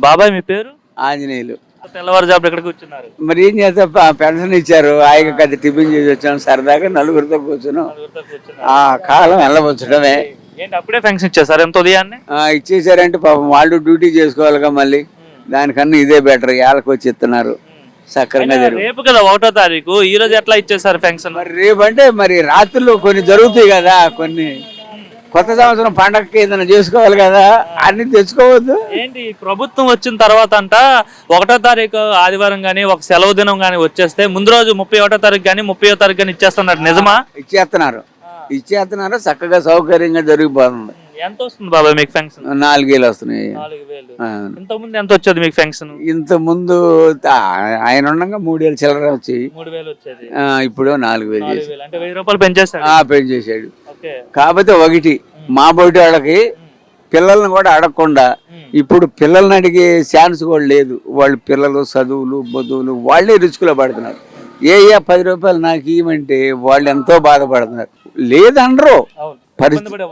బాబాయ్ మీ పేరు? ఆంజనేయులు. తెల్లవారుజామున ఎక్కడికి కూర్చున్నారు? మరి ఏం చేస్తా, పెన్షన్ ఇచ్చారు, ఆయన కది టిఫిన్ చేసి వచ్చాను, సరదాగా నలుగురితో కూర్చున్నాం. ఆ కాలం వెళ్ళవచ్చడమే. ఏంటి అప్పుడే ఫంక్షన్ ఇచ్చేసారు ఎంత ఉదయాన్నే? ఇచ్చేసారంటే పాపం వాళ్ళు డ్యూటీ చేసుకోవాలిగా, మళ్ళీ దానికన్నా ఇదే బెటర్. ఏళ్ళకి వచ్చి ఇస్తున్నారు, సక్రంగా జరుగు. రేపు కదా 1వ తారీఖు, ఈ రోజు ఎట్లా ఇచ్చేసారు ఫంక్షన్? మరి రేపు అంటే మరి రాత్రులు కొన్ని జరుగుతాయి కదా, కొన్ని కొత్త సంవత్సరం పండగకి ఏదైనా చేసుకోవాలి కదా, అన్ని తెచ్చుకోవద్దు. ఏంటి ప్రభుత్వం వచ్చిన తర్వాత అంట 1వ తారీఖు ఆదివారం గానీ ఒక సెలవు దినం గానీ వచ్చేస్తే ముందు రోజు 31వ తారీఖు గానీ 30వ తారీఖు గానీ ఇచ్చేస్తున్నారు, నిజమా? ఇచ్చేస్తున్నారు, చక్కగా సౌకర్యంగా జరిగిపోతుంది. ఎంత వస్తుంది బాబాయ్ మీకు ఫంక్షన్? 4,000 వస్తున్నాయి. 4,000. ఇంత ముందు ఎంత వచ్చేది మీకు ఫంక్షన్? ఇంత ముందు ఆయన ఉండగా 3,000 చిల్లర వచ్చి 3,000 వచ్చేది. ఇప్పుడు 4,000 చేసి. అంటే 1,000 రూపాయలు పెంచేశాడు. పెంచేశాడు. కాకపోతే ఒకటి, మా బయట వాళ్ళకి పిల్లల్ని కూడా అడగకుండా ఇప్పుడు పిల్లల్ని అడిగే ఛాన్స్ కూడా లేదు. వాళ్ళు పిల్లలు చదువులు బదువులు వాళ్ళే రిస్కులో పడుతున్నారు. 10 రూపాయలు నాకు ఇవ్వమంటే వాళ్ళు ఎంతో బాధపడుతున్నారు. లేదనరు, పరిస్థితి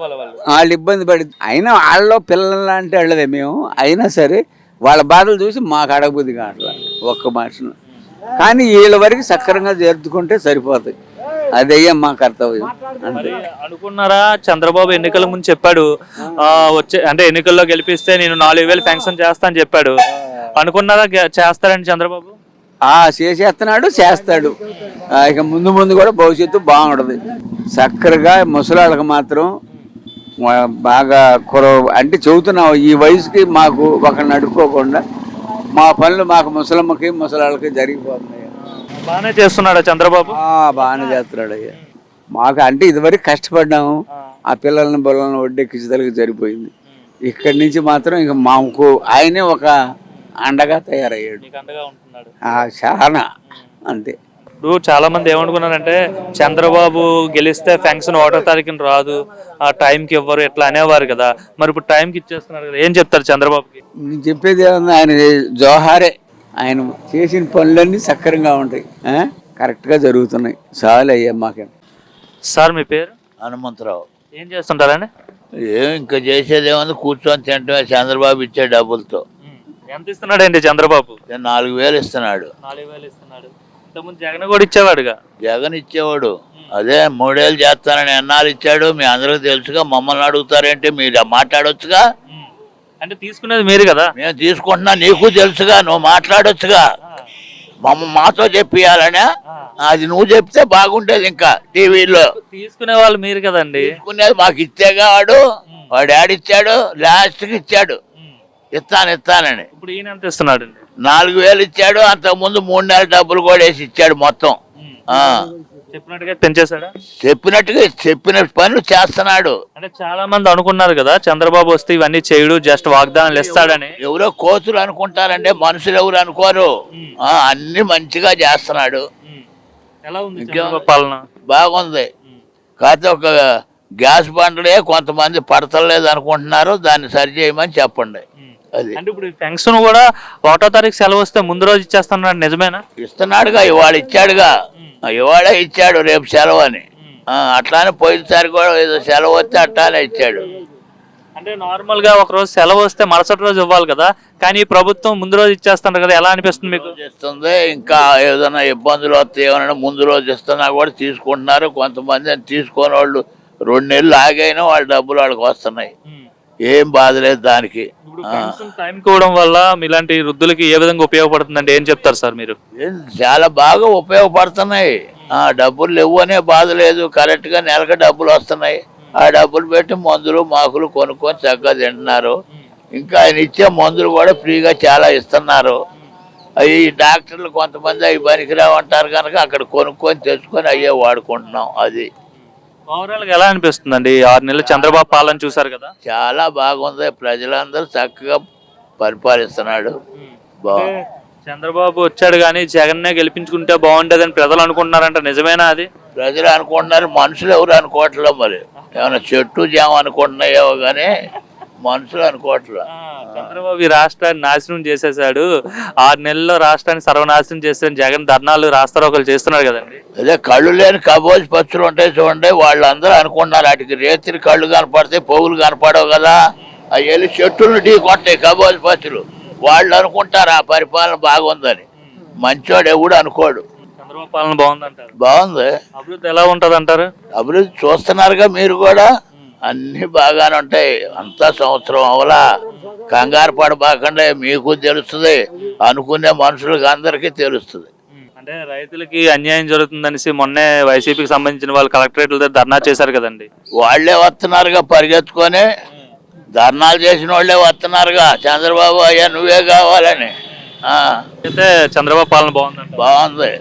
వాళ్ళు ఇబ్బంది పడి, అయినా వాళ్ళలో పిల్లలు అంటే వాళ్ళదే మేము. అయినా సరే వాళ్ళ బాధలు చూసి మాకు అడగబుద్ధి కావట్లా ఒక్క మనిషిని. కానీ వీళ్ళ వరకు సక్రంగా జరుపుకుంటే సరిపోతాయి. అదయ్యా మా కర్తవ్యం. అనుకున్నారా? చంద్రబాబు ఎన్నికల ముందు చెప్పాడు, వచ్చే అంటే ఎన్నికల్లో గెలిపిస్తే నేను 4,000 ఫంక్షన్ చేస్తా అని చెప్పాడు. అనుకున్నారా చేస్తారని చంద్రబాబు? చేసేస్తున్నాడు, చేస్తాడు. ఇక ముందు ముందు కూడా భవిష్యత్తు బాగుంటుంది. చక్కరగా ముసలాళ్ళకి మాత్రం బాగా అంటే చెబుతున్నావు, ఈ వయసుకి మాకు ఒకరిని అడుక్కోకుండా మా పనులు మాకు ముసలమ్మకి ముసలాళ్ళకి జరిగిపోతున్నాయి. బాగానే చేస్తున్నాడు చంద్రబాబు. బాగానే చేస్తున్నాడు అయ్యా. మాకు అంటే ఇదివరకు కష్టపడ్డాము, ఆ పిల్లల్ని బొల్లలను ఒడ్డెక్కించదలకి సరిపోయింది. ఇక్కడి నుంచి మాత్రం ఇక మాకు ఆయనే ఒక అండగా తయారయ్యాడు. చాలా అంతే. ఇప్పుడు చాలా మంది ఏమనుకున్నారంటే చంద్రబాబు గెలిస్తే ఫంక్షన్ 1వ తారీఖున రాదు, ఆ టైంకి ఇవ్వరు, ఎట్లా అనేవారు కదా. మరి ఇప్పుడు టైంకి ఇచ్చేస్తున్నారు కదా, ఏం చెప్తారు చంద్రబాబుకి? నేను చెప్పేది ఏమన్నా, ఆయన జోహారే. ఆయన చేసిన పనులన్నీ సక్రంగా ఉంటాయి, కరెక్ట్గా జరుగుతున్నాయి. చాలు అయ్యా మాకేం. సార్ మీ పేరు? హనుమంతరావు. ఏం చేస్తుంటారని? ఇంకా చేసేది ఏమన్నా, కూర్చొని తింటే చంద్రబాబు ఇచ్చే డబ్బులతో. ఎంత ఇస్తున్నాడు అండి చంద్రబాబు? 4,000 ఇస్తున్నాడు. 4,000 ఇస్తున్నాడు. ఇంతకుముందు జగన్ కూడా ఇచ్చేవాడుగా. జగన్ ఇచ్చేవాడు, అదే 3 ఏళ్ళు చేస్తానని ఎన్నాళ్ళు ఇచ్చాడు. మీ అందరికి తెలుసుగా, మమ్మల్ని అడుగుతారేంటి? మీరు మాట్లాడొచ్చుగా. అంటే తీసుకునేది మీరు కదా. మేము తీసుకుంటున్నా, నీకు తెలుసుగా, నువ్వు మాట్లాడొచ్చుగా. మాతో చెప్పియాలనే, అది నువ్వు చెప్తే బాగుంటేది. ఇంకా టీవీలో తీసుకునే వాళ్ళు మీరు కదండి. తీసుకునేది మాకు ఇచ్చేగా. వాడు ఆడిచ్చాడు, లాస్ట్కి ఇచ్చాడు ఇస్తానని. ఇప్పుడు ఈయన ఎంత ఇస్తున్నాడు? 4,000 ఇచ్చాడు. అంతకుముందు 3 నెలల డబ్బులు కూడా వేసి ఇచ్చాడు మొత్తం. చెప్పినట్టుగా పెంచేశాడా? చెప్పిన పనులు చేస్తున్నాడు. అంటే చాలా మంది అనుకున్నారు కదా చంద్రబాబు వస్తే ఇవన్నీ చేయడు, జస్ట్ వాగ్దానాలు ఇస్తాడని. ఎవరో కోతులు అనుకుంటారంటే, మనుషులు ఎవరు అనుకోరు. అన్ని మంచిగా చేస్తున్నాడు. ఎలా ఉంది పాలన? బాగుంది. కాకపోతే ఒక గ్యాస్ బండలే కొంతమంది పడతలేదు అనుకుంటున్నారు, దాన్ని సరి చేయమని చెప్పండి. అది అంటే ఇప్పుడు ఫంక్షన్ కూడా 1వ తారీఖు సెలవు వస్తే ముందు రోజు ఇచ్చేస్తున్నాడు, నిజమేనా? ఇస్తున్నాడుగా, ఇవాళ ఇచ్చాడుగా. ఇవాళే ఇచ్చాడు, రేపు సెలవు అని. అట్లానే పోయినసారి కూడా ఏదో సెలవు వస్తే అట్లానే ఇచ్చాడు. అంటే నార్మల్ గా ఒక రోజు సెలవు వస్తే మరుసటి రోజు ఇవ్వాలి కదా, కానీ ప్రభుత్వం ముందు రోజు ఇచ్చేస్తున్నారు కదా, ఎలా అనిపిస్తుంది మీకు? ఇస్తుంది. ఇంకా ఏదైనా ఇబ్బందులు వస్తే ఏమైనా ముందు రోజు ఇస్తున్నా కూడా తీసుకుంటున్నారు. కొంతమంది తీసుకునే వాళ్ళు 2 నెలలు ఆగైనా వాళ్ళ డబ్బులు వాళ్ళకి వస్తున్నాయి. ఏం బాధ లేదు దానికి. టైం ఇవ్వడం వల్ల ఇలాంటి వృద్ధులకి ఏ విధంగా ఉపయోగపడుతుందంటే ఏం చెప్తారు సార్ మీరు? చాలా బాగా ఉపయోగపడుతున్నాయి. డబ్బులు లేవు అనే బాధ లేదు. కరెక్ట్ గా నెలకు డబ్బులు వస్తున్నాయి. ఆ డబ్బులు పెట్టి మందులు మాకులు కొనుక్కొని చక్కగా తింటున్నారు. ఇంకా ఆయన ఇచ్చే మందులు కూడా ఫ్రీగా చాలా ఇస్తున్నారు. అవి డాక్టర్లు కొంతమంది అవి పనికిరావు అంటారు కనుక అక్కడ కొనుక్కొని తెచ్చుకొని అయ్యే వాడుకుంటున్నాం. అది ఓవరాల్ గా ఎలా అనిపిస్తుందండి 6 నెలలు చంద్రబాబు పాలన చూసారు కదా? చాలా బాగుంది. ప్రజలందరూ చక్కగా పరిపాలిస్తున్నాడు. చంద్రబాబు వచ్చాడు కానీ జగన్నే గెలిపించుకుంటే బాగుంటదని ప్రజలు అనుకుంటున్నారంట, నిజమేనా అది? ప్రజలు అనుకుంటున్నారు, మనుషులు ఎవరు అనుకోవట్లేదు. మరి ఏమైనా చెట్టు జామ అనుకుంటున్నాయో కానీ మనుషులు అనుకోవట్లేదు. చంద్రబాబు ఈ రాష్ట్రాన్ని నాశనం చేసేసాడు, 6 నెలల్లో రాష్ట్రాన్ని సర్వనాశనం చేస్తాను జగన్ ధర్నాలు రాస్తారోకలు చేస్తున్నాడు కదండి. అదే కళ్ళు లేని కబోజ్ పచ్చులు ఉంటాయి చూడండి, వాళ్ళందరూ అనుకుంటున్నారు వాటికి రేతిరి కళ్ళు కనపడతాయి, పోగులు కనపడవు కదా. అవి వెళ్ళి చెట్టులను ఢీ కొట్టాయి కబోజ్ పచ్చులు. వాళ్ళు అనుకుంటారు ఆ పరిపాలన బాగుందని. మంచోడు ఎవడు అనుకోడు. చంద్రబాబు పాలన బాగుందంటారు. బాగుంది. అభివృద్ధి ఎలా ఉంటది అంటారు? అభివృద్ధి చూస్తున్నారుగా మీరు కూడా, అన్ని బాగానే ఉంటాయి. అంతా సంవత్సరం అవలా, కంగారు పడబాకండి, మీకు తెలుస్తుంది, అనుకునే మనుషులకు అందరికీ తెలుస్తుంది. అంటే రైతులకి అన్యాయం జరుగుతుందనేసి మొన్నే వైసీపీకి సంబంధించిన వాళ్ళు కలెక్టరేట్ల దగ్గర ధర్నా చేశారు కదండి. వాళ్లే వస్తున్నారుగా పరిగెత్తుకొని, ధర్నాలు చేసిన వాళ్ళే వస్తున్నారుగా, చంద్రబాబు అయ్యా నువ్వే కావాలని. అయితే చంద్రబాబు పాలన బాగుందంట. బాగుంది.